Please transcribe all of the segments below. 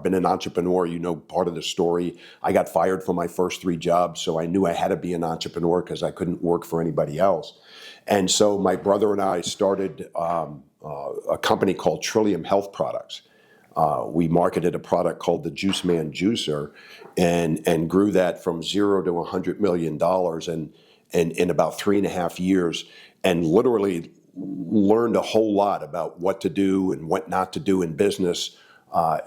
been an entrepreneur, you know, part of the story. I got fired from my first 3 jobs, so I knew I had to be an entrepreneur because I couldn't work for anybody else. And so my brother and I started a company called Trillium Health Products. We marketed a product called the Juice Man Juicer, and grew that from 0 to $100 million in about 3.5 years, and literally learned a whole lot about what to do and what not to do in business.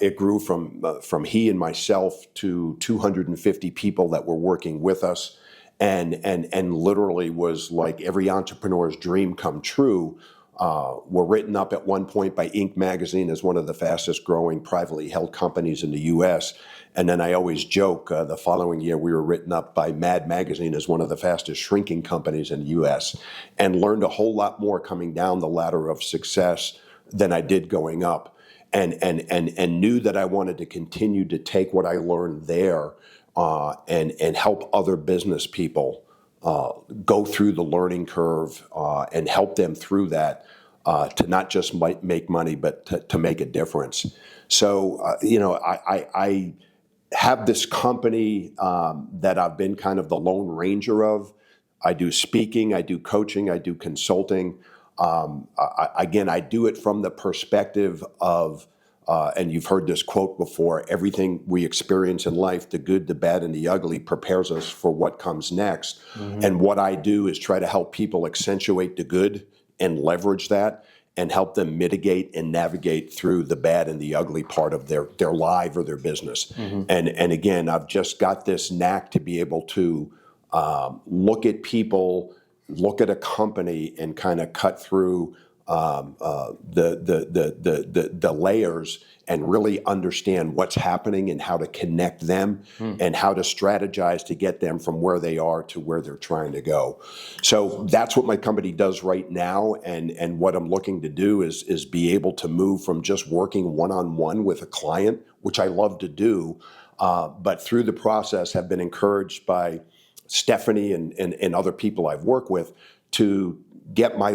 It grew from he and myself to 250 people that were working with us, and literally was like every entrepreneur's dream come true. Were written up at one point by Inc. magazine as one of the fastest growing privately held companies in the U.S. And then I always joke, the following year we were written up by Mad magazine as one of the fastest shrinking companies in the U.S. and learned a whole lot more coming down the ladder of success than I did going up. And knew that I wanted to continue to take what I learned there and help other business people go through the learning curve and help them through that to not just make money, but to make a difference. So, you know, I have this company that I've been kind of the lone ranger of. I do speaking, I do coaching, I do consulting. Again, I do it from the perspective of, and you've heard this quote before, everything we experience in life, the good, the bad, and the ugly, prepares us for what comes next. Mm-hmm. And what I do is try to help people accentuate the good and leverage that and help them mitigate and navigate through the bad and the ugly part of their life or their business. Mm-hmm. And again, I've just got this knack to be able to look at people, look at a company, and kind of cut through the layers and really understand what's happening and how to connect them and how to strategize to get them from where they are to where they're trying to go. So that's what my company does right now, and what I'm looking to do is be able to move from just working one-on-one with a client, which I love to do, but through the process have been encouraged by Stephanie and other people I've worked with to get my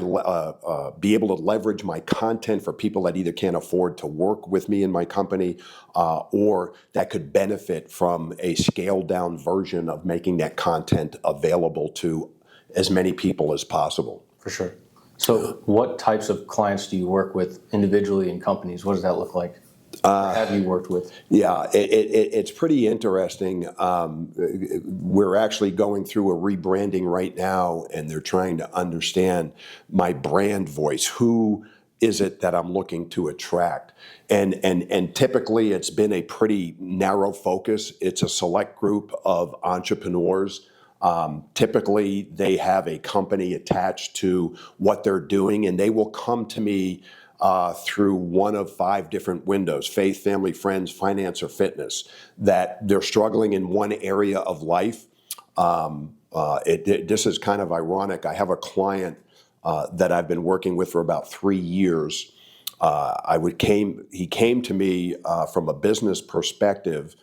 be able to leverage my content for people that either can't afford to work with me in my company or that could benefit from a scaled down version of making that content available to as many people as possible. For sure. So what types of clients do you work with individually in companies? What does that look like? Have you worked with? Yeah, it's pretty interesting. We're actually going through a rebranding right now, and they're trying to understand my brand voice. Who is it that I'm looking to attract? And typically it's been a pretty narrow focus. It's a select group of entrepreneurs. Typically they have a company attached to what they're doing, and they will come to me through one of 5 different windows: faith, family, friends, finance, or fitness. That they're struggling in one area of life. This is kind of ironic. I have a client that I've been working with for about 3 years. He came to me from a business perspective.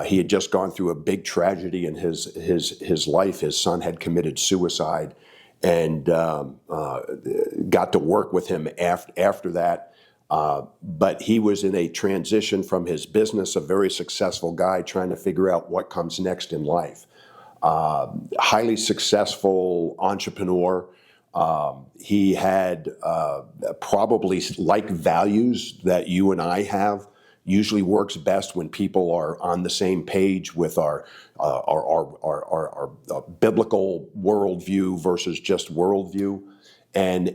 He had just gone through a big tragedy in his life. His son had committed suicide, and got to work with him after that. But he was in a transition from his business, a very successful guy trying to figure out what comes next in life. Highly successful entrepreneur. He had probably like values that you and I have. Usually works best when people are on the same page with our biblical worldview versus just worldview, and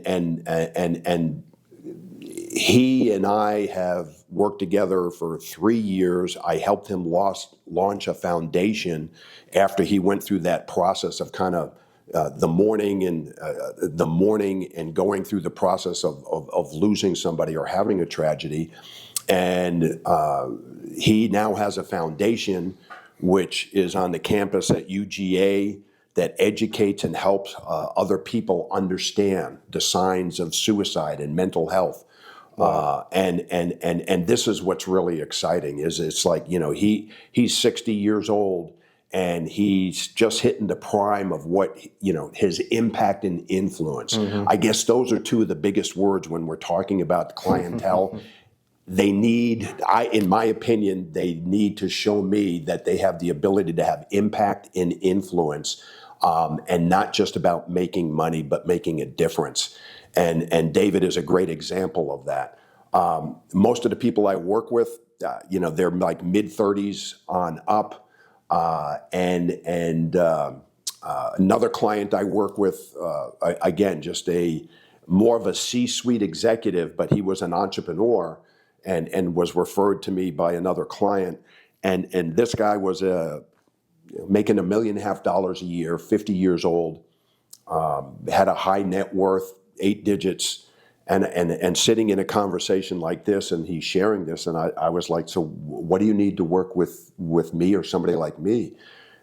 he and I have worked together for 3 years. I helped him launch a foundation after he went through that process of kind of the mourning and going through the process of losing somebody or having a tragedy. And he now has a foundation which is on the campus at UGA that educates and helps other people understand the signs of suicide and mental health. Wow. And this is what's really exciting is it's like, you know, he's 60 years old and he's just hitting the prime of what, you know, his impact and influence. Mm-hmm. I guess those are two of the biggest words when we're talking about clientele. in my opinion, they need to show me that they have the ability to have impact and influence, and not just about making money, but making a difference. And David is a great example of that. Most of the people I work with, they're like mid-30s on up. Another client I work with, again, just more of a C-suite executive, but he was an entrepreneur and was referred to me by another client. And this guy was making $1.5 million a year, 50 years old, had a high net worth, 8 digits, and sitting in a conversation like this, and he's sharing this, and I was like, so what do you need to work with me or somebody like me?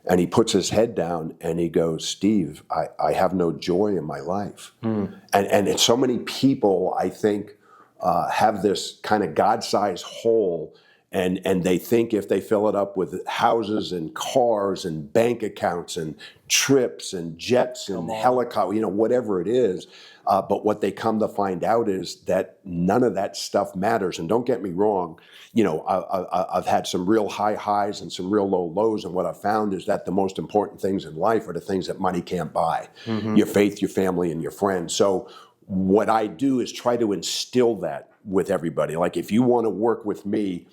And he puts his head down and he goes, Steve, I have no joy in my life. And so many people, I think, have this kind of God-sized hole, and they think if they fill it up with houses and cars and bank accounts and trips and jets and helicopters, whatever it is. But what they come to find out is that none of that stuff matters. And don't get me wrong, I've had some real high highs and some real low lows. And what I've found is that the most important things in life are the things that money can't buy. Your faith, your family, and your friends. So what I do is try to instill that with everybody. Like, if you want to work with me,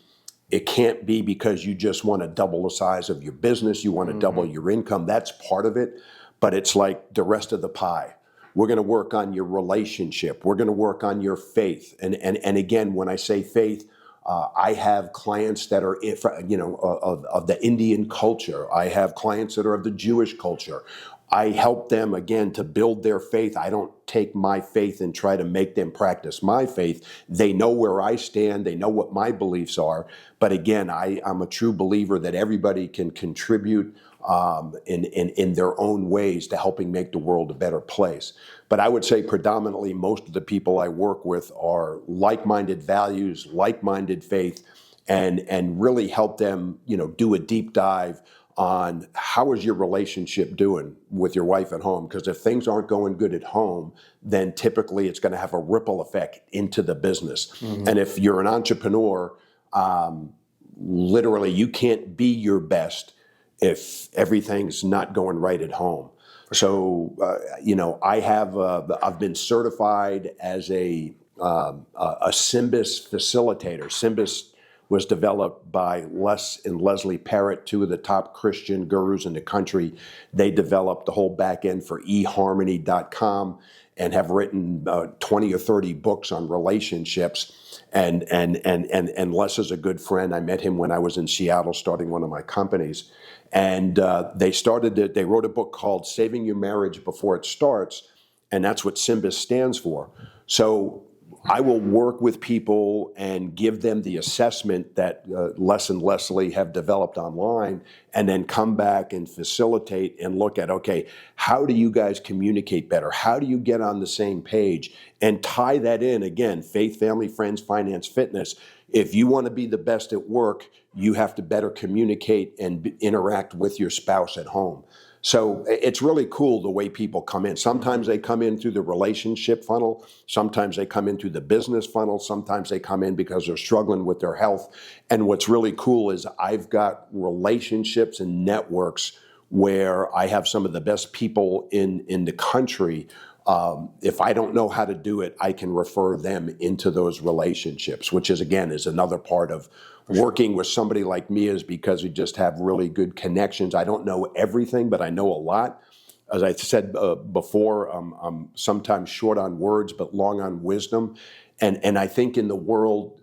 it can't be because you just want to double the size of your business. You want to double your income. That's part of it. But it's like the rest of the pie. We're going to work on your relationship. We're going to work on your faith. And again, when I say faith, I have clients that are, of the Indian culture. I have clients that are of the Jewish culture. I help them, again, to build their faith. I don't take my faith and try to make them practice my faith. They know where I stand. They know what my beliefs are. But again, I'm a true believer that everybody can contribute in their own ways to helping make the world a better place. But I would say predominantly most of the people I work with are like-minded values, like-minded faith, and really help them, do a deep dive on how is your relationship doing with your wife at home? Because if things aren't going good at home, then typically it's going to have a ripple effect into the business. And if you're an entrepreneur, literally you can't be your best if everything's not going right at home. So, I've been certified as a Symbis facilitator. Symbis was developed by Les and Leslie Parrott, two of the top Christian gurus in the country. They developed the whole back end for eharmony.com and have written 20 or 30 books on relationships. And Les is a good friend. I met him when I was in Seattle starting one of my companies. And they wrote a book called Saving Your Marriage Before It Starts, and that's what Symbis stands for. So I will work with people and give them the assessment that Les and Leslie have developed online, and then come back and facilitate and look at, okay, how do you guys communicate better? How do you get on the same page? And tie that in, again, faith, family, friends, finance, fitness. If you want to be the best at work, you have to better communicate and interact with your spouse at home. So it's really cool the way people come in. Sometimes they come in through the relationship funnel. Sometimes they come in through the business funnel. Sometimes they come in because they're struggling with their health. And what's really cool is I've got relationships and networks where I have some of the best people in the country. If I don't know how to do it, I can refer them into those relationships, which is another part of working with somebody like me, is because we just have really good connections. I don't know everything, but I know a lot. As I said before, I'm sometimes short on words, but long on wisdom. And I think in the world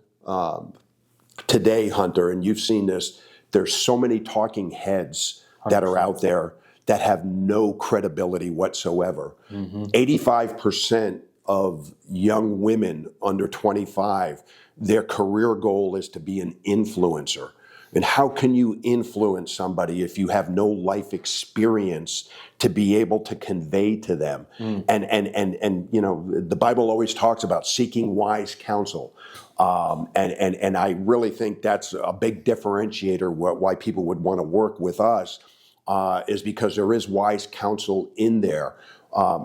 today, Hunter, and you've seen this, there's so many talking heads that are out there that have no credibility whatsoever. 85% of young women under 25, their career goal is to be an influencer. And how can you influence somebody if you have no life experience to be able to convey to them? And the Bible always talks about seeking wise counsel. And I really think that's a big differentiator why people would want to work with us, is because there is wise counsel in there.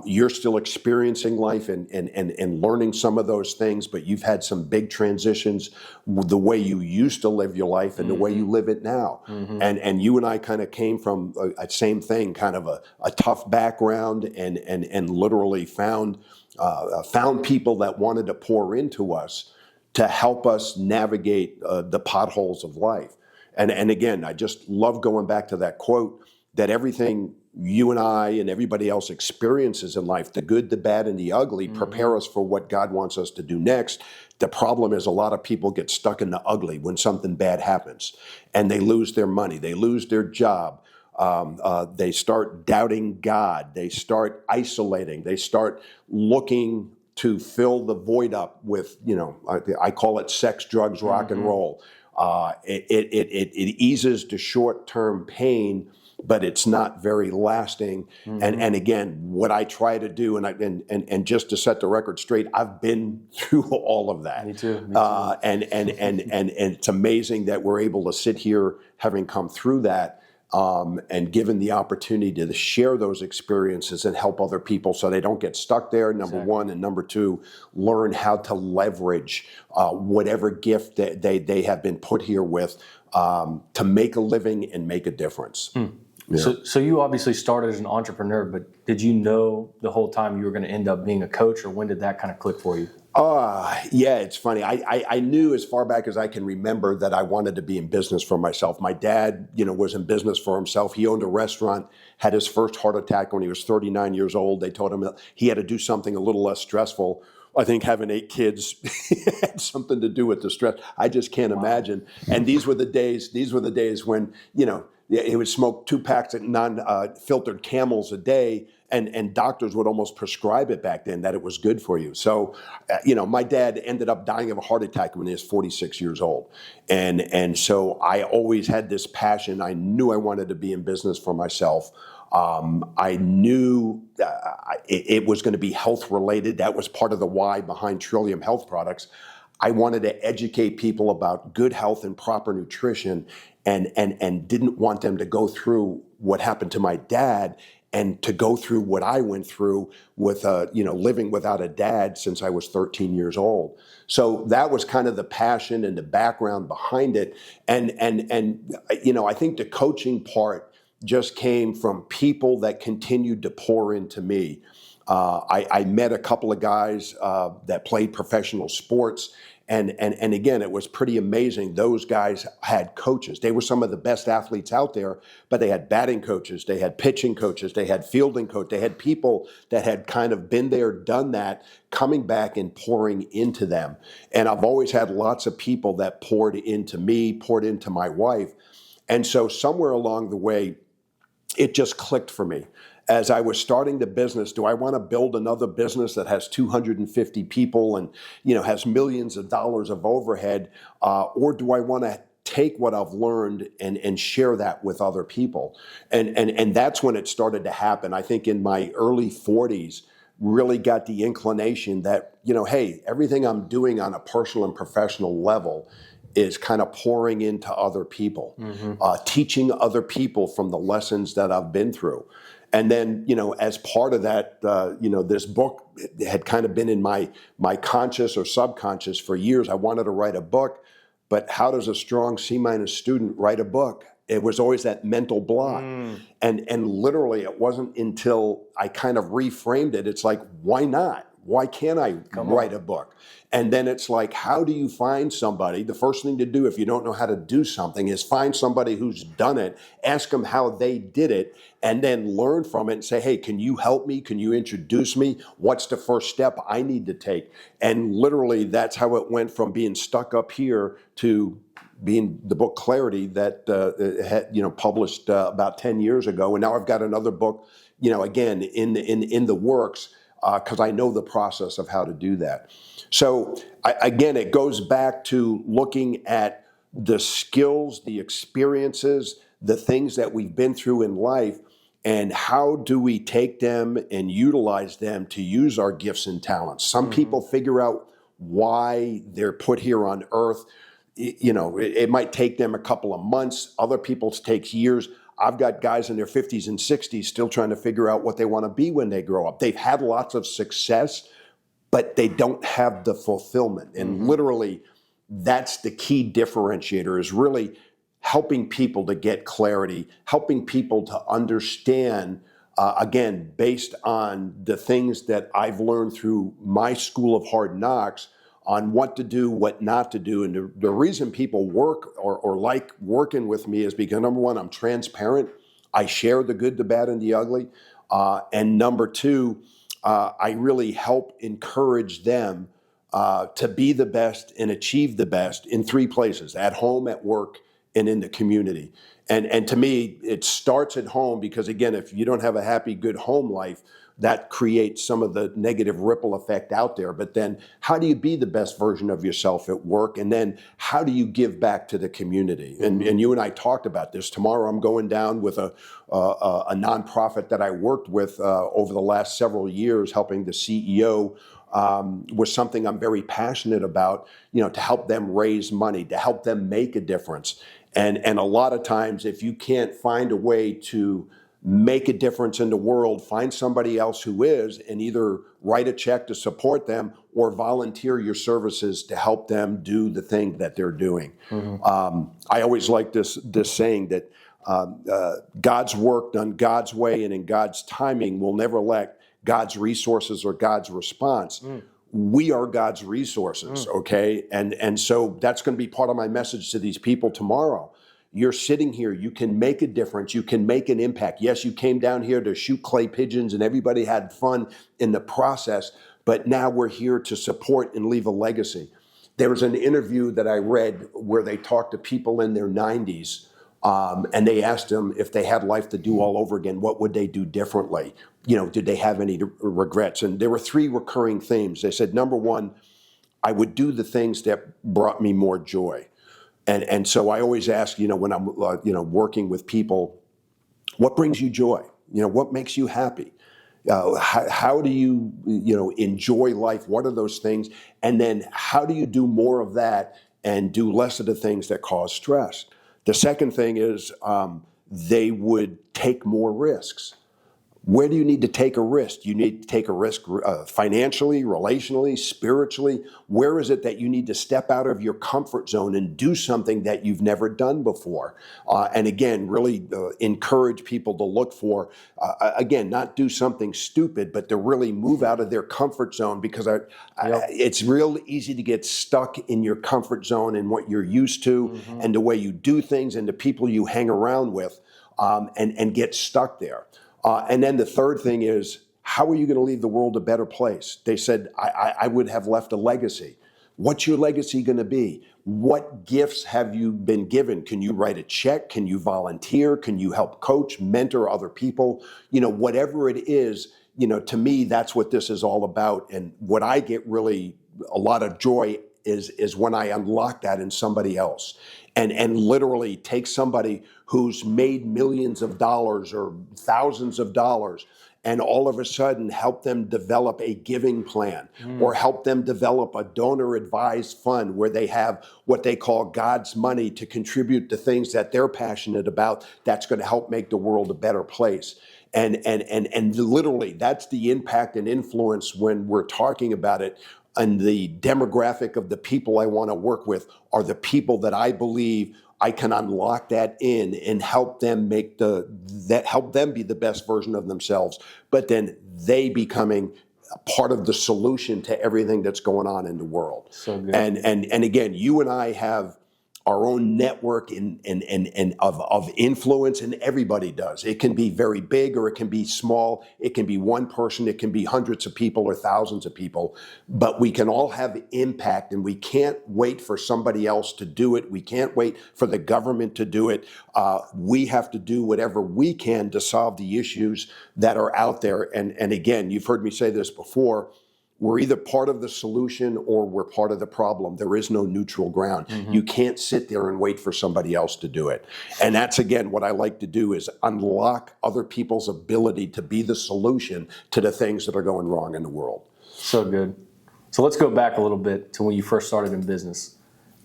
You're still experiencing life and learning some of those things, but you've had some big transitions, the way you used to live your life and the way you live it now. And you and I kind of came from a same thing, kind of a tough background, and literally found people that wanted to pour into us to help us navigate the potholes of life. And again, I just love going back to that quote, that everything you and I and everybody else experiences in life, the good, the bad, and the ugly, prepare us for what God wants us to do next. The problem is a lot of people get stuck in the ugly when something bad happens, and they lose their money, they lose their job, they start doubting God, they start isolating, they start looking to fill the void up with, I call it sex, drugs, rock and roll. It eases the short-term pain, but it's not very lasting. And again, what I try to do, and just to set the record straight, I've been through all of that. Me too. Me too. And it's amazing that we're able to sit here having come through that, and given the opportunity to share those experiences and help other people so they don't get stuck there, number one, and number two, learn how to leverage whatever gift that they have been put here with, to make a living and make a difference. Yeah. So you obviously started as an entrepreneur, but did you know the whole time you were going to end up being a coach, or when did that kind of click for you? Yeah, it's funny. I knew as far back as I can remember that I wanted to be in business for myself. My dad, was in business for himself. He owned a restaurant, had his first heart attack when he was 39 years old. They told him that he had to do something a little less stressful. I think having 8 kids had something to do with the stress. I just can't imagine. And these were the days when, he would smoke 2 packs of non-filtered Camels a day, and doctors would almost prescribe it back then, that it was good for you. So, my dad ended up dying of a heart attack when he was 46 years old. And so I always had this passion. I knew I wanted to be in business for myself. I knew it was going to be health related. That was part of the why behind Trillium Health Products. I wanted to educate people about good health and proper nutrition, and didn't want them to go through what happened to my dad and to go through what I went through with, living without a dad since I was 13 years old. So that was kind of the passion and the background behind it. And I think the coaching part just came from people that continued to pour into me. I met a couple of guys that played professional sports. And again, it was pretty amazing. Those guys had coaches. They were some of the best athletes out there, but they had batting coaches, they had pitching coaches, they had fielding coach, they had people that had kind of been there, done that, coming back and pouring into them. And I've always had lots of people that poured into me, poured into my wife. And so somewhere along the way, it just clicked for me. As I was starting the business, do I want to build another business that has 250 people and has millions of dollars of overhead, or do I want to take what I've learned and share that with other people? And that's when it started to happen. I think in my early 40s, really got the inclination that hey, everything I'm doing on a personal and professional level is kind of pouring into other people, teaching other people from the lessons that I've been through. And then, as part of that, this book had kind of been in my conscious or subconscious for years. I wanted to write a book, but how does a strong C- student write a book? It was always that mental block. And literally, it wasn't until I kind of reframed it. It's like, why not? Why can't I write a book? And then it's like, how do you find somebody? The first thing to do if you don't know how to do something is find somebody who's done it, ask them how they did it, and then learn from it and say, hey, can you help me? Can you introduce me? What's the first step I need to take? And literally, that's how it went from being stuck up here to being the book Clarity that had published about 10 years ago. And now I've got another book, again, in the works, because I know the process of how to do that. So again, it goes back to looking at the skills, the experiences, the things that we've been through in life, and how do we take them and utilize them to use our gifts and talents. Some people figure out why they're put here on earth. It might take them a couple of months. Other people's takes years. I've got guys in their 50s and 60s still trying to figure out what they want to be when they grow up. They've had lots of success, but they don't have the fulfillment. And literally, that's the key differentiator, is really helping people to get clarity, helping people to understand, again, based on the things that I've learned through my school of hard knocks, on what to do, what not to do. And the reason people work or like working with me is because, number one, I'm transparent. I share the good, the bad, and the ugly. And number two, I really help encourage them to be the best and achieve the best in three places: at home, at work, and in the community. And to me, it starts at home, because again, if you don't have a happy, good home life, that creates some of the negative ripple effect out there. But then how do you be the best version of yourself at work? And then how do you give back to the community? And you and I talked about this. Tomorrow I'm going down with a nonprofit that I worked with over the last several years, helping the CEO, was something I'm very passionate about, to help them raise money, to help them make a difference. And a lot of times, if you can't find a way to make a difference in the world, find somebody else who is, and either write a check to support them or volunteer your services to help them do the thing that they're doing. I always like this saying that God's work done God's way and in God's timing will never lack God's resources or God's response. We are God's resources, okay? And so that's going to be part of my message to these people tomorrow. You're sitting here, you can make a difference, you can make an impact. Yes, you came down here to shoot clay pigeons and everybody had fun in the process, but now we're here to support and leave a legacy. There was an interview that I read where they talked to people in their 90s, and they asked them if they had life to do all over again, what would they do differently? Did they have any regrets? And there were three recurring themes. They said, number one, I would do the things that brought me more joy. And so I always ask, when I'm, working with people, what brings you joy? What makes you happy? How do you, enjoy life? What are those things? And then how do you do more of that and do less of the things that cause stress? The second thing is they would take more risks. Where do you need to take a risk? You need to take a risk financially, relationally, spiritually. Where is it that you need to step out of your comfort zone and do something that you've never done before? And again, really encourage people to look for, again, not do something stupid, but to really move out of their comfort zone, because it's real easy to get stuck in your comfort zone and what you're used to and the way you do things and the people you hang around with, and get stuck there. And then the third thing is, how are you going to leave the world a better place? They said, I would have left a legacy. What's your legacy going to be? What gifts have you been given? Can you write a check? Can you volunteer? Can you help coach, mentor other people? Whatever it is, to me, that's what this is all about. And what I get really a lot of joy is when I unlock that in somebody else. And literally take somebody who's made millions of dollars or thousands of dollars and all of a sudden help them develop a giving plan or help them develop a donor advised fund where they have what they call God's money to contribute to things that they're passionate about that's going to help make the world a better place. And literally that's the impact and influence when we're talking about it. And the demographic of the people I want to work with are the people that I believe I can unlock that in and help them help them be the best version of themselves. But then they becoming a part of the solution to everything that's going on in the world. So good. And again, you and I have our own network of influence, and everybody does. It can be very big or it can be small. It can be one person. It can be hundreds of people or thousands of people. But we can all have impact, and we can't wait for somebody else to do it. We can't wait for the government to do it. We have to do whatever we can to solve the issues that are out there. And again, you've heard me say this before. We're either part of the solution or we're part of the problem. There is no neutral ground. You can't sit there and wait for somebody else to do it. And that's, again, what I like to do is unlock other people's ability to be the solution to the things that are going wrong in the world. So good. So let's go back a little bit to when you first started in business.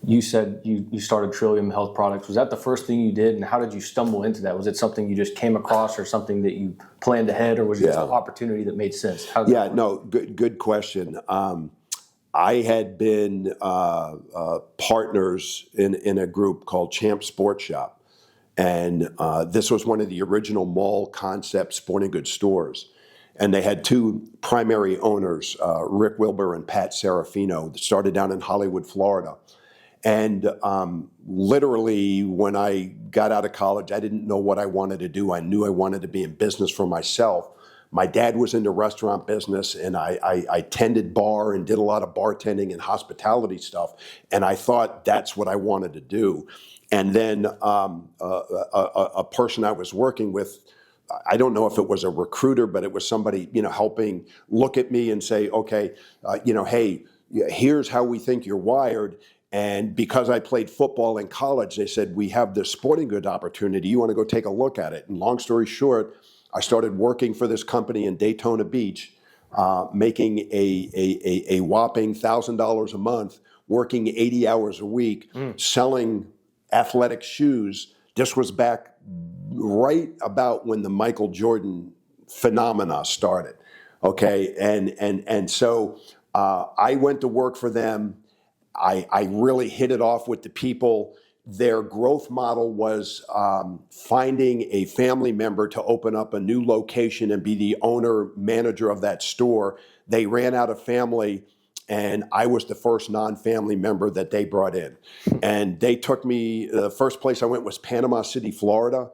You said you started Trillium Health Products. Was that the first thing you did, and how did you stumble into that? Was it something you just came across, or something that you planned ahead, or was it just an opportunity that made sense? Yeah, no, good question. I had been partners in a group called Champ Sports Shop, and this was one of the original mall concept sporting goods stores. And they had two primary owners, Rick Wilbur and Pat Serafino, that started down in Hollywood, Florida. And literally, when I got out of college, I didn't know what I wanted to do. I knew I wanted to be in business for myself. My dad was in the restaurant business, and I tended bar and did a lot of bartending and hospitality stuff. And I thought that's what I wanted to do. And then a person I was working with, I don't know if it was a recruiter, but it was somebody, helping look at me and say, okay, hey, here's how we think you're wired. And because I played football in college, they said, we have this sporting good opportunity. You want to go take a look at it? And long story short, I started working for this company in Daytona Beach, making a whopping $1,000 a month, working 80 hours a week, selling athletic shoes. This was back right about when the Michael Jordan phenomena started. Okay, and so I went to work for them. I really hit it off with the people. Their growth model was finding a family member to open up a new location and be the owner manager of that store. They ran out of family, and I was the first non-family member that they brought in. And they took me, the first place I went was Panama City, Florida.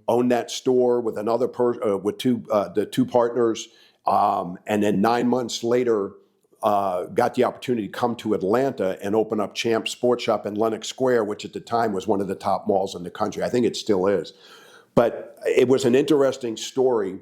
Owned that store with another with the two partners. And then 9 months later, got the opportunity to come to Atlanta and open up Champ Sports Shop in Lenox Square, which at the time was one of the top malls in the country. I think it still is. But it was an interesting story.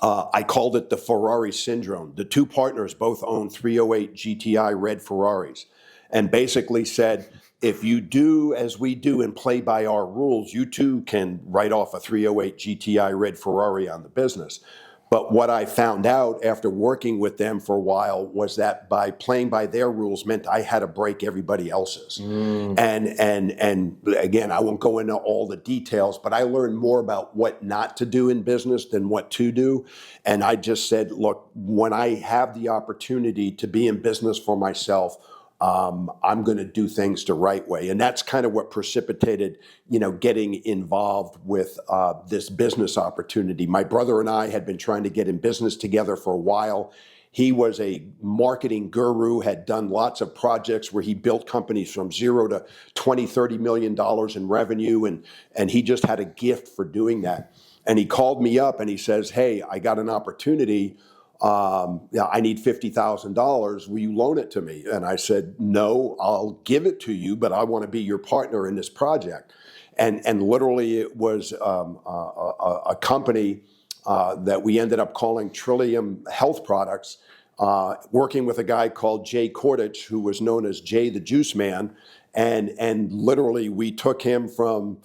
I called it the Ferrari syndrome. The two partners both owned 308 GTI red Ferraris, and basically said, if you do as we do and play by our rules, you too can write off a 308 GTI red Ferrari on the business. But what I found out after working with them for a while was that by playing by their rules meant I had to break everybody else's. And again, I won't go into all the details, but I learned more about what not to do in business than what to do. And I just said, look, when I have the opportunity to be in business for myself, I'm going to do things the right way. And that's kind of what precipitated, getting involved with this business opportunity. My brother and I had been trying to get in business together for a while. He was a marketing guru, had done lots of projects where he built companies from zero to $20, $30 million in revenue. And he just had a gift for doing that. And he called me up and he says, hey, I got an opportunity. I need $50,000. Will you loan it to me? And I said, no, I'll give it to you, but I want to be your partner in this project. And literally it was a company that we ended up calling Trillium Health Products, working with a guy called Jay Kordich, who was known as Jay the Juice Man. And literally we took him from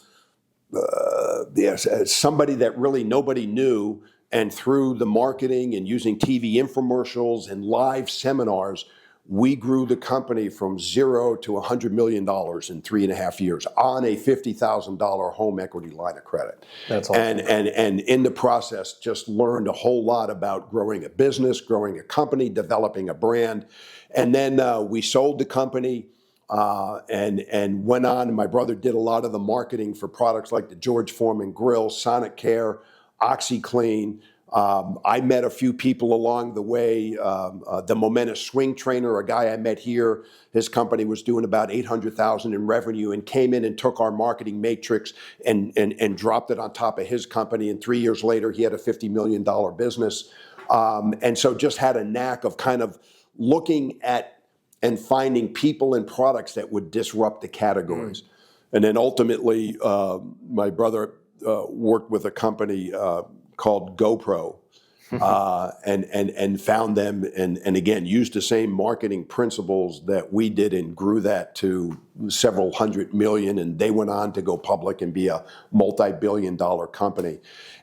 somebody that really nobody knew, and through the marketing and using TV infomercials and live seminars, we grew the company from zero to $100 million in 3.5 years on a $50,000 home equity line of credit. That's awesome. And in the process, just learned a whole lot about growing a business, growing a company, developing a brand. And then we sold the company. And went on. My brother did a lot of the marketing for products like the George Foreman Grill, Sonic Care, OxyClean. I met a few people along the way. The Momentous Swing Trainer, a guy I met here, his company was doing about $800,000 in revenue and came in and took our marketing matrix and dropped it on top of his company. And 3 years later, he had a $50 million business. And so just had a knack of kind of looking at and finding people and products that would disrupt the categories. And then ultimately, my brother worked with a company called GoPro and found them and again, used the same marketing principles that we did and grew that to several hundred million. And they went on to go public and be a multi-billion-dollar company.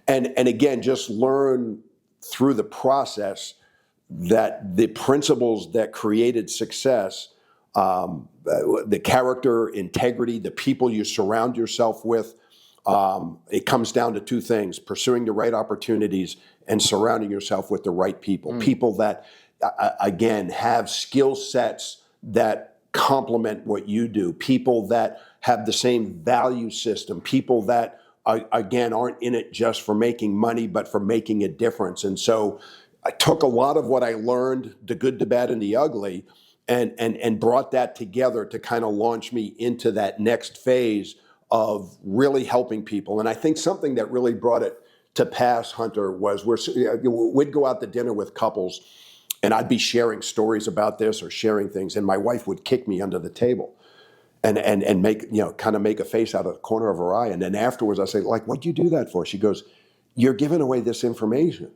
And again, just learn through the process that the principles that created success the character, integrity, the people you surround yourself with. It comes down to two things: pursuing the right opportunities and surrounding yourself with the right people. People that, again, have skill sets that complement what you do. People that have the same value system. People that, again, aren't in it just for making money, but for making a difference. And so I took a lot of what I learned, the good, the bad, and the ugly, and brought that together to kind of launch me into that next phase of really helping people. And I think something that really brought it to pass, Hunter, was we'd go out to dinner with couples, and I'd be sharing stories about this or sharing things, and my wife would kick me under the table and make, kind of make a face out of the corner of her eye. And then afterwards I say, like, what'd you do that for? She goes, you're giving away this information.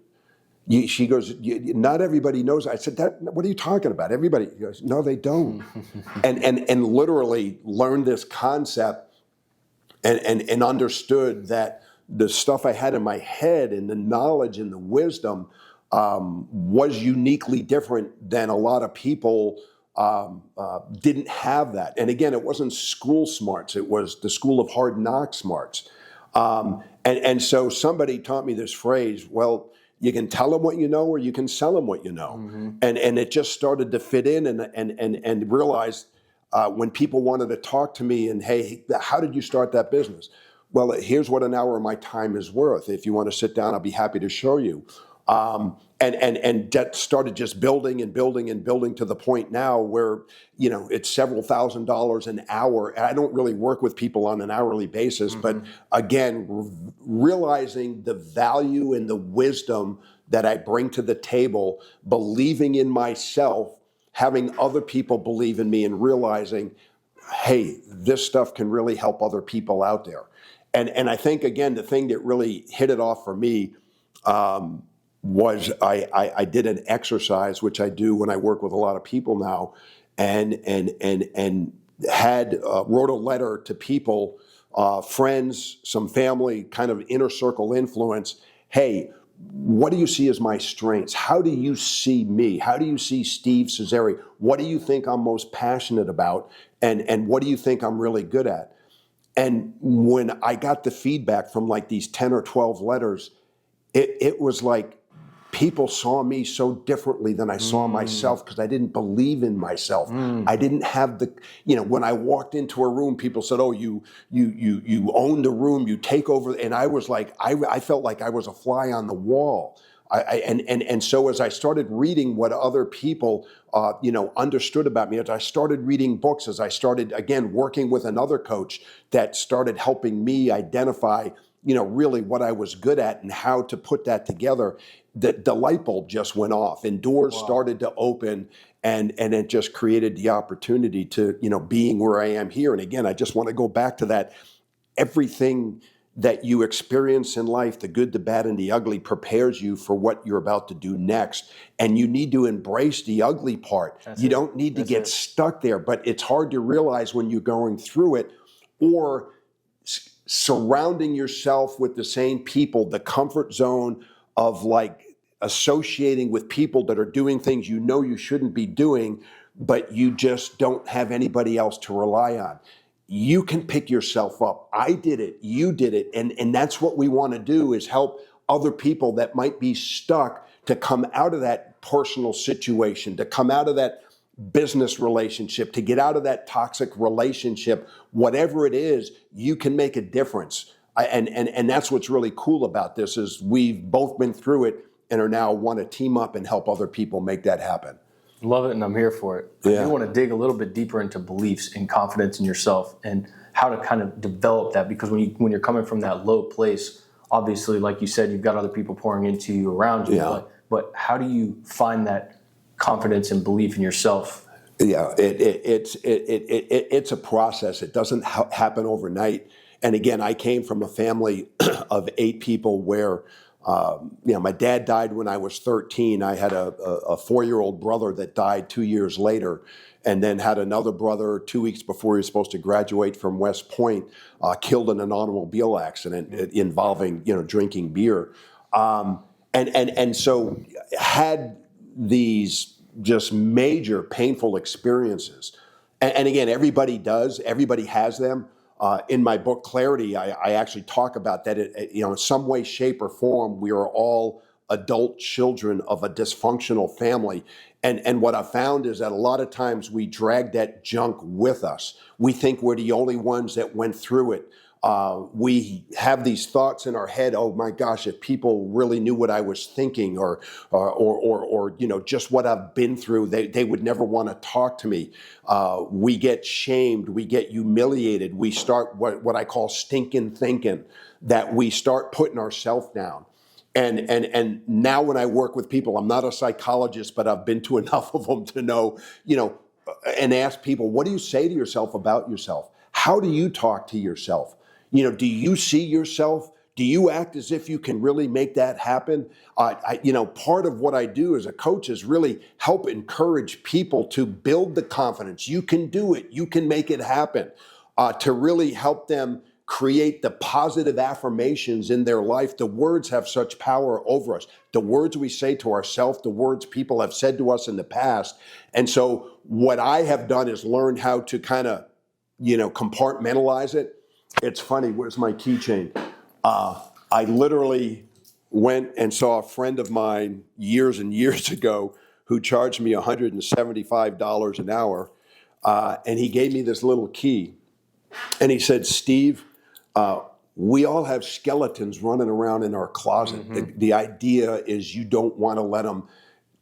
She goes, not everybody knows. I said, what are you talking about? Everybody goes, no, they don't. and literally learned this concept and understood that the stuff I had in my head and the knowledge and the wisdom was uniquely different than a lot of people didn't have that. And again, it wasn't school smarts. It was the school of hard knock smarts. And so somebody taught me this phrase, well, you can tell them what you know or you can sell them what you know. Mm-hmm. And it just started to fit in and realized when people wanted to talk to me and, hey, how did you start that business? Well, here's what an hour of my time is worth. If you want to sit down, I'll be happy to show you. And that started just building and building and building to the point now where, it's several $1,000s an hour. And I don't really work with people on an hourly basis, mm-hmm. but again, realizing the value and the wisdom that I bring to the table, believing in myself, having other people believe in me, and realizing, hey, this stuff can really help other people out there. And I think, again, the thing that really hit it off for me was I did an exercise, which I do when I work with a lot of people now, and had wrote a letter to people, friends, some family, kind of inner circle influence. Hey, what do you see as my strengths? How do you see me? How do you see Steve Cesari? What do you think I'm most passionate about? And what do you think I'm really good at? And when I got the feedback from like these 10 or 12 letters, it was like people saw me so differently than I saw myself, because I didn't believe in myself. I didn't have the, when I walked into a room, people said, oh, you own the room, you take over. And I was like, I felt like I was a fly on the wall. And so as I started reading what other people, understood about me, as I started reading books, as I started, again, working with another coach that started helping me identify, really what I was good at and how to put that together, the light bulb just went off and doors started to open, and it just created the opportunity to, being where I am here. And again, I just want to go back to that. Everything that you experience in life, the good, the bad, and the ugly, prepares you for what you're about to do next. And you need to embrace the ugly part. You don't need to get stuck there, but it's hard to realize when you're going through it, or surrounding yourself with the same people, the comfort zone of like associating with people that are doing things you shouldn't be doing, but you just don't have anybody else to rely on. You can pick yourself up. I did it. You did it. And that's what we want to do, is help other people that might be stuck to come out of that personal situation, to come out of that business relationship, to get out of that toxic relationship. Whatever it is, you can make a difference. And that's what's really cool about this, is we've both been through it and are now want to team up and help other people make that happen. Love it, and I'm here for it. Yeah. I do want to dig a little bit deeper into beliefs and confidence in yourself and how to kind of develop that, because when you're coming from that low place, obviously, like you said, you've got other people pouring into you, around you. Yeah. But how do you find that confidence and belief in yourself? Yeah, it's a process. It doesn't happen overnight. And again, I came from a family of 8 people where my dad died when I was 13. I had a 4-year-old brother that died 2 years later, and then had another brother 2 weeks before he was supposed to graduate from West Point, killed in an automobile accident involving, drinking beer. And so had these just major painful experiences. And again, everybody does. Everybody has them. In my book, Clarity, I actually talk about that. In some way, shape, or form, we are all adult children of a dysfunctional family. And what I found is that a lot of times we drag that junk with us. We think we're the only ones that went through it. We have these thoughts in our head. Oh my gosh! If people really knew what I was thinking, or just what I've been through, they would never want to talk to me. We get shamed. We get humiliated. We start what I call stinking thinking. That we start putting ourselves down. And now when I work with people, I'm not a psychologist, but I've been to enough of them to know, and ask people, what do you say to yourself about yourself? How do you talk to yourself? Do you see yourself? Do you act as if you can really make that happen? Part of what I do as a coach is really help encourage people to build the confidence. You can do it. You can make it happen. To really help them create the positive affirmations in their life. The words have such power over us. The words we say to ourselves, the words people have said to us in the past. And so what I have done is learned how to kind of, compartmentalize it. It's funny, where's my keychain? I literally went and saw a friend of mine years and years ago who charged me $175 an hour. And he gave me this little key. And he said, Steve, we all have skeletons running around in our closet. Mm-hmm. The idea is you don't want to let them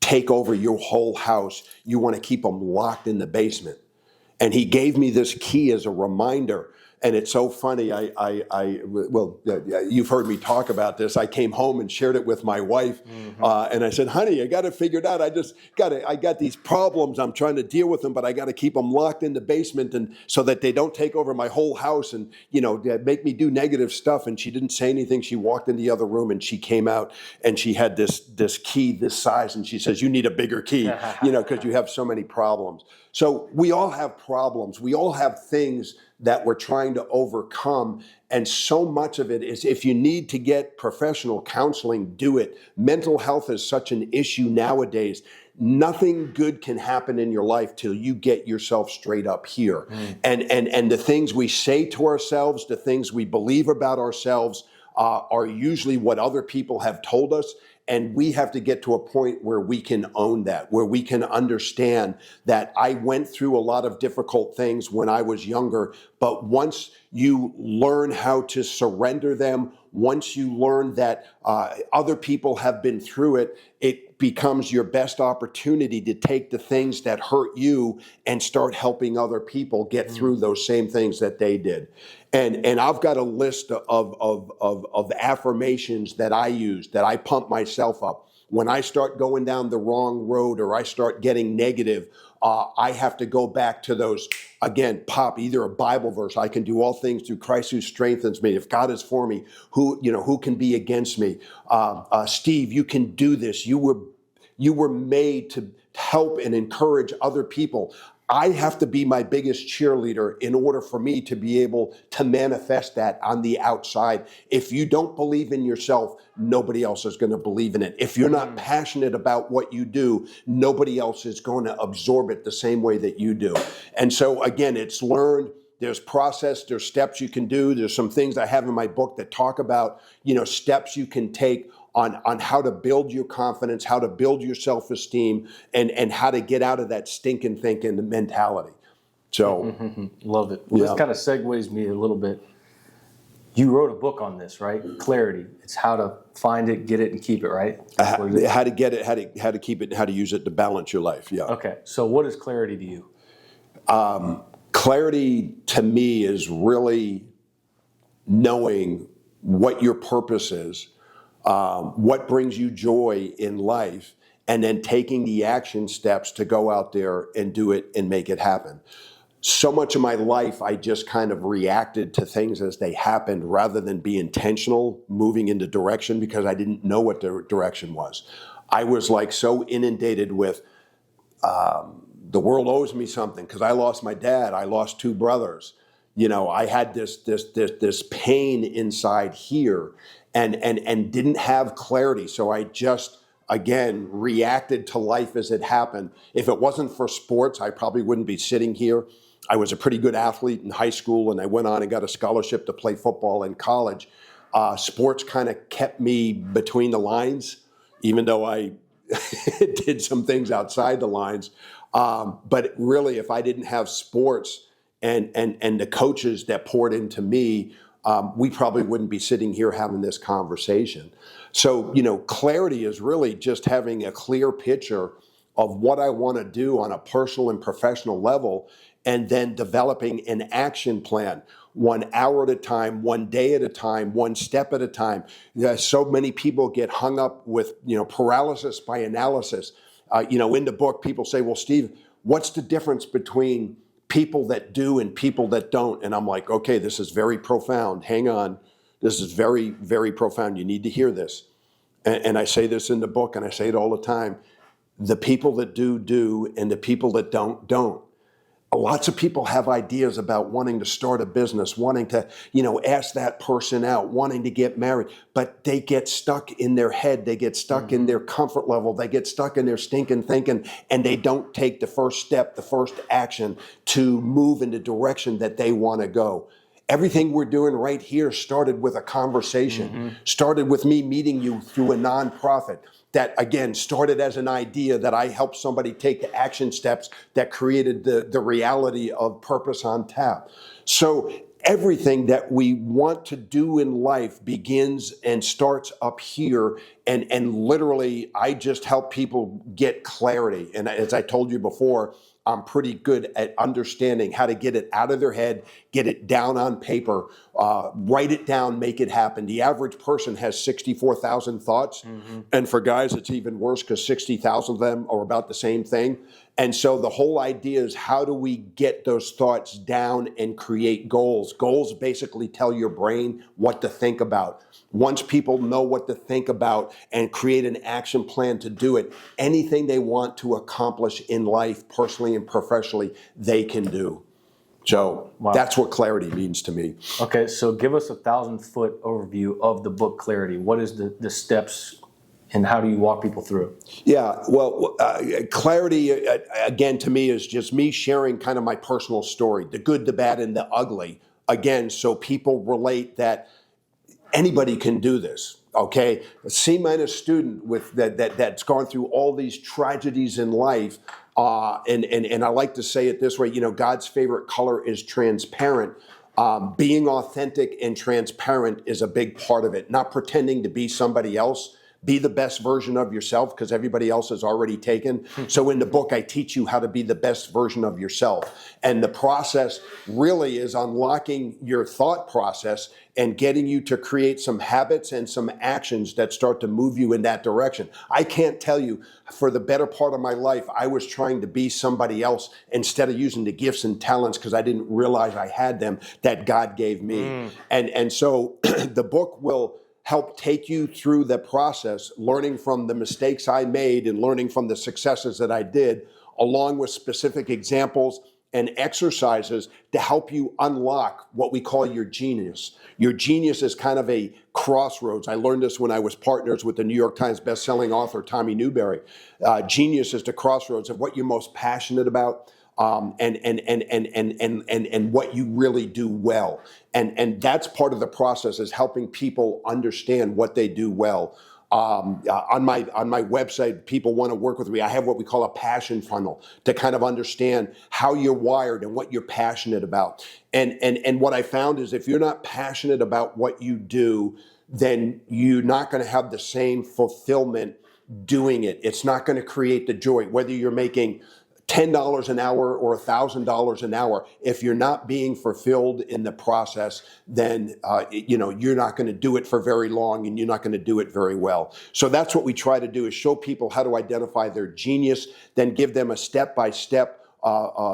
take over your whole house. You want to keep them locked in the basement. And he gave me this key as a reminder. And it's so funny. You've heard me talk about this. I came home and shared it with my wife, and I said, "Honey, I got to figure it out. I got these problems. I'm trying to deal with them, but I got to keep them locked in the basement, and so that they don't take over my whole house and make me do negative stuff." And she didn't say anything. She walked in the other room, and she came out, and she had this key this size, and she says, "You need a bigger key, because you have so many problems." So we all have problems. We all have things that we're trying to overcome. And so much of it is, if you need to get professional counseling, do it. Mental health is such an issue nowadays. Nothing good can happen in your life till you get yourself straight up here. And the things we say to ourselves, the things we believe about ourselves, are usually what other people have told us. And we have to get to a point where we can own that, where we can understand that I went through a lot of difficult things when I was younger, but once you learn how to surrender them, once you learn that other people have been through it, it becomes your best opportunity to take the things that hurt you and start helping other people get through those same things that they did. And I've got a list of affirmations that I use, that I pump myself up. When I start going down the wrong road or I start getting negative, I have to go back to those, again, either a Bible verse. I can do all things through Christ who strengthens me. If God is for me, who can be against me? Steve, you can do this. You were made to help and encourage other people. I have to be my biggest cheerleader in order for me to be able to manifest that on the outside. If you don't believe in yourself, nobody else is going to believe in it. If you're not passionate about what you do, nobody else is going to absorb it the same way that you do. And so again, it's learned. There's process, there's steps you can do. There's some things I have in my book that talk about, steps you can take on how to build your confidence, how to build your self-esteem, and how to get out of that stinking thinking mentality. So, love it. Well, this kind of segues me a little bit. You wrote a book on this, right? Clarity. It's how to find it, get it, and keep it, right? How to get it, how to keep it, how to use it to balance your life. Yeah. Okay. So, what is clarity to you? Clarity to me is really knowing what your purpose is. What brings you joy in life, and then taking the action steps to go out there and do it and make it happen. So much of my life, I just kind of reacted to things as they happened rather than be intentional, moving into direction, because I didn't know what the direction was. I was so inundated with the world owes me something because I lost my dad. I lost two brothers. I had this pain inside here. And didn't have clarity. So I just, again, reacted to life as it happened. If it wasn't for sports, I probably wouldn't be sitting here. I was a pretty good athlete in high school, and I went on and got a scholarship to play football in college. Sports kind of kept me between the lines, even though I did some things outside the lines. But really, if I didn't have sports and the coaches that poured into me, we probably wouldn't be sitting here having this conversation. So, clarity is really just having a clear picture of what I want to do on a personal and professional level, and then developing an action plan, 1 hour at a time, 1 day at a time, 1 step at a time. So many people get hung up with, paralysis by analysis. In the book, people say, well, Steve, what's the difference between people that do and people that don't? And I'm like, okay, this is very profound. Hang on. This is very, very profound. You need to hear this. And I say this in the book, and I say it all the time. The people that do, and the people that don't. Lots of people have ideas about wanting to start a business, wanting to, ask that person out, wanting to get married, but they get stuck in their head. They get stuck in their comfort level. They get stuck in their stinking thinking, and they don't take the first step, the first action to move in the direction that they want to go. Everything we're doing right here started with a conversation, started with me meeting you through a nonprofit that, again, started as an idea that I helped somebody take the action steps that created the reality of Purpose on Tap. So everything that we want to do in life begins and starts up here. And literally, I just help people get clarity. And as I told you before, I'm pretty good at understanding how to get it out of their head, get it down on paper, write it down, make it happen. The average person has 64,000 thoughts. And for guys, it's even worse because 60,000 of them are about the same thing. And so the whole idea is, how do we get those thoughts down and create goals? Goals basically tell your brain what to think about. Once people know what to think about and create an action plan to do it, anything they want to accomplish in life, personally and professionally, they can do. So That's what clarity means to me. Okay, so give us 1,000-foot overview of the book Clarity. What is the steps, and how do you walk people through it? Yeah, well, clarity, again, to me, is just me sharing kind of my personal story, the good, the bad, and the ugly. Again, so people relate that anybody can do this, okay? A C- student with that's gone through all these tragedies in life, and I like to say it this way, God's favorite color is transparent. Being authentic and transparent is a big part of it, not pretending to be somebody else. Be the best version of yourself, because everybody else is already taken. So in the book, I teach you how to be the best version of yourself. And the process really is unlocking your thought process and getting you to create some habits and some actions that start to move you in that direction. I can't tell you, for the better part of my life, I was trying to be somebody else instead of using the gifts and talents, because I didn't realize I had them, that God gave me. And so the book will help take you through the process, learning from the mistakes I made and learning from the successes that I did, along with specific examples and exercises to help you unlock what we call your genius. Your genius is kind of a crossroads. I learned this when I was partners with the New York Times bestselling author Tommy Newberry. Genius is the crossroads of what you're most passionate about, and what you really do well. And that's part of the process, is helping people understand what they do well. On my website, people want to work with me. I have what we call a passion funnel to kind of understand how you're wired and what you're passionate about. And what I found is, if you're not passionate about what you do, then you're not going to have the same fulfillment doing it. It's not going to create the joy, whether you're making $10 an hour or $1,000 an hour. If you're not being fulfilled in the process, then you're not going to do it for very long, and you're not going to do it very well. So that's what we try to do, is show people how to identify their genius, then give them a step-by-step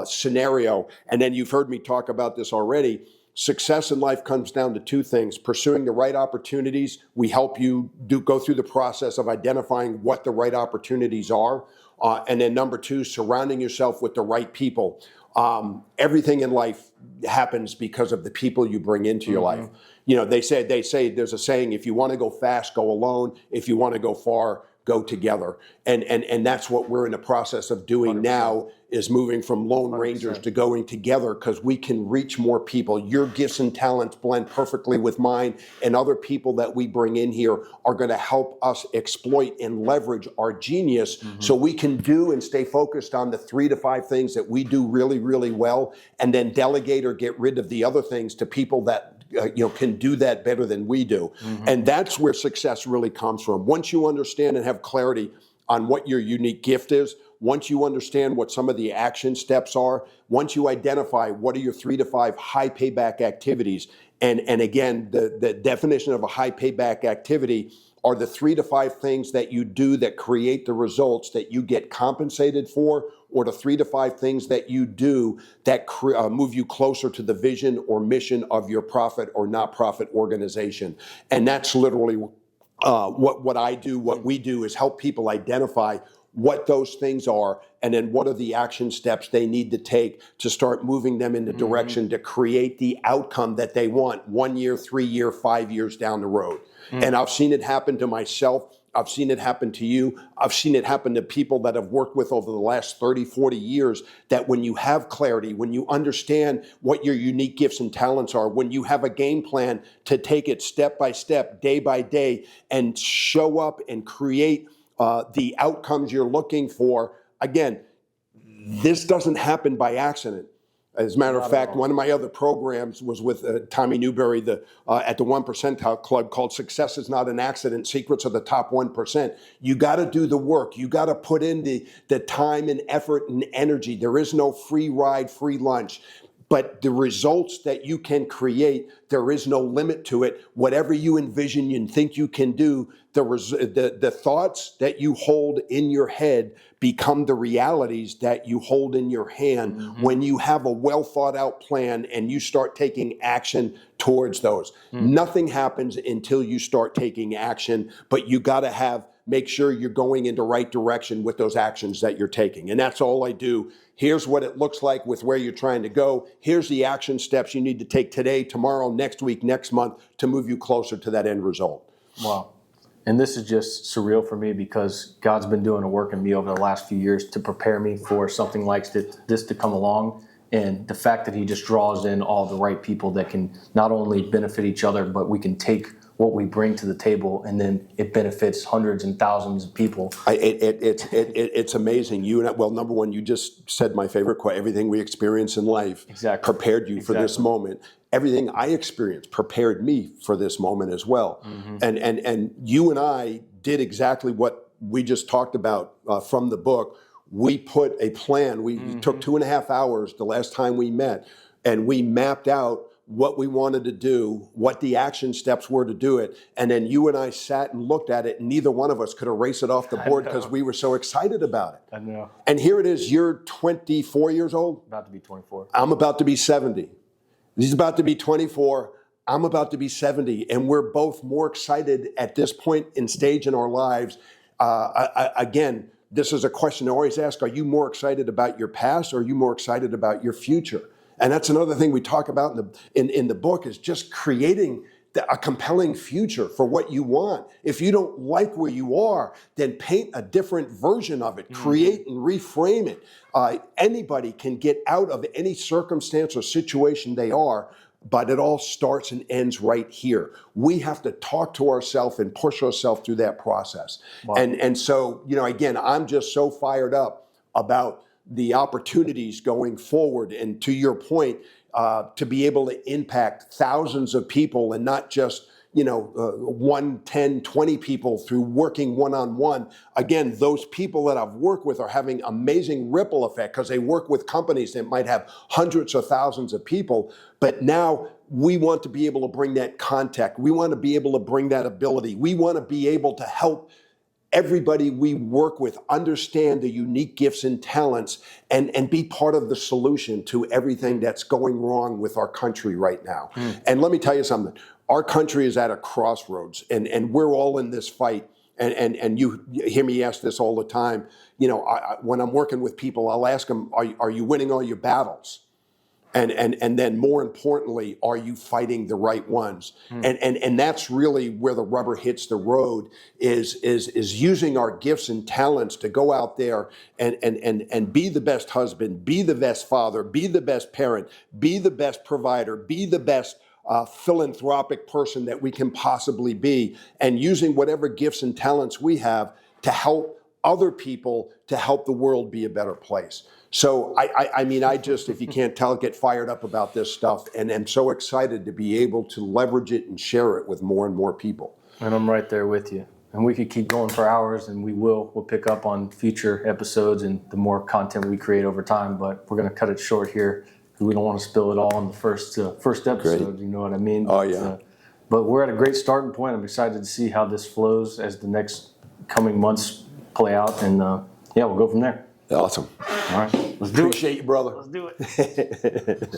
scenario. And then you've heard me talk about this already. Success in life comes down to two things: pursuing the right opportunities. We help you go through the process of identifying what the right opportunities are. And then number two, surrounding yourself with the right people. Everything in life happens because of the people you bring into your life. They say there's a saying: if you want to go fast, go alone. If you want to go far, go together. And that's what we're in the process of doing 100%. now, is moving from lone rangers to going together, because we can reach more people. Your gifts and talents blend perfectly with mine, and other people that we bring in here are going to help us exploit and leverage our genius, so we can do and stay focused on the 3 to 5 things that we do really, really well, and then delegate or get rid of the other things to people that can do that better than we do. And that's where success really comes from. Once you understand and have clarity on what your unique gift is, once you understand what some of the action steps are, once you identify what are your 3 to 5 high payback activities, and again, the definition of a high payback activity are the 3 to 5 things that you do that create the results that you get compensated for, or the 3 to 5 things that you do that move you closer to the vision or mission of your profit or not-profit organization. And that's literally what I do, what we do, is help people identify what those things are, and then what are the action steps they need to take to start moving them in the direction to create the outcome that they want 1 year, 3 year, 5 years down the road. And I've seen it happen to myself. I've seen it happen to you. I've seen it happen to people that I've worked with over the last 30, 40 years, that when you have clarity, when you understand what your unique gifts and talents are, when you have a game plan to take it step by step, day by day, and show up and create the outcomes you're looking for. Again, this doesn't happen by accident. As a matter of fact, one of my other programs was with Tommy Newberry at the 1 Percentile Club, called Success is Not an Accident, Secrets of the Top 1%. You got to do the work. You got to put in the time and effort and energy. There is no free ride, free lunch. But the results that you can create, there is no limit to it. Whatever you envision and think you can do, the thoughts that you hold in your head become the realities that you hold in your hand when you have a well thought out plan and you start taking action towards those. Nothing happens until you start taking action, but you got to make sure you're going in the right direction with those actions that you're taking. And that's all I do. Here's what it looks like with where you're trying to go. Here's the action steps you need to take today, tomorrow, next week, next month to move you closer to that end result. Wow. And this is just surreal for me, because God's been doing a work in me over the last few years to prepare me for something like this to come along. And the fact that he just draws in all the right people that can not only benefit each other, but we can take what we bring to the table, and then it benefits hundreds and thousands of people. It's amazing. Number one, you just said my favorite quote: everything we experience in life prepared you for this moment. Everything I experienced prepared me for this moment as well. And you and I did exactly what we just talked about from the book. We put a plan. We took 2.5 hours the last time we met, and we mapped out what we wanted to do, what the action steps were to do it. And then you and I sat and looked at it, and neither one of us could erase it off the board because we were so excited about it. I know. And here it is. You're 24 years old. About to be 24. I'm about to be 70. He's about to be 24. I'm about to be 70. And we're both more excited at this point in stage in our lives. Again, this is a question I always ask. Are you more excited about your past, or are you more excited about your future? And that's another thing we talk about in the book, is just creating a compelling future for what you want. If you don't like where you are, then paint a different version of it. Create and reframe it. Anybody can get out of any circumstance or situation they are, but it all starts and ends right here. We have to talk to ourselves and push ourselves through that process. Wow. And so, again, I'm just so fired up about the opportunities going forward. And to your point, to be able to impact thousands of people, and not just 1, 10, 20 people through working one-on-one. Again, those people that I've worked with are having amazing ripple effect, because they work with companies that might have hundreds of thousands of people. But now we want to be able to bring that contact. We want to be able to bring that ability. We want to be able to help everybody we work with understand the unique gifts and talents, and be part of the solution to everything that's going wrong with our country right now. And let me tell you something. Our country is at a crossroads, and we're all in this fight. And you hear me ask this all the time. When I'm working with people, I'll ask them, are you winning all your battles? And then more importantly, are you fighting the right ones? And that's really where the rubber hits the road, is using our gifts and talents to go out there and be the best husband, be the best father, be the best parent, be the best provider, be the best philanthropic person that we can possibly be, and using whatever gifts and talents we have to help other people, to help the world be a better place. So I mean, I just, if you can't tell, get fired up about this stuff, and am so excited to be able to leverage it and share it with more and more people. And I'm right there with you. And we could keep going for hours, and we will. We'll pick up on future episodes and the more content we create over time. But we're going to cut it short here because we don't want to spill it all in the first episode. Great. You know what I mean? Oh, yeah. But we're at a great starting point. I'm excited to see how this flows as the next coming months play out. And yeah, we'll go from there. Awesome. All right. Let's do it. Appreciate you, brother. Let's do it.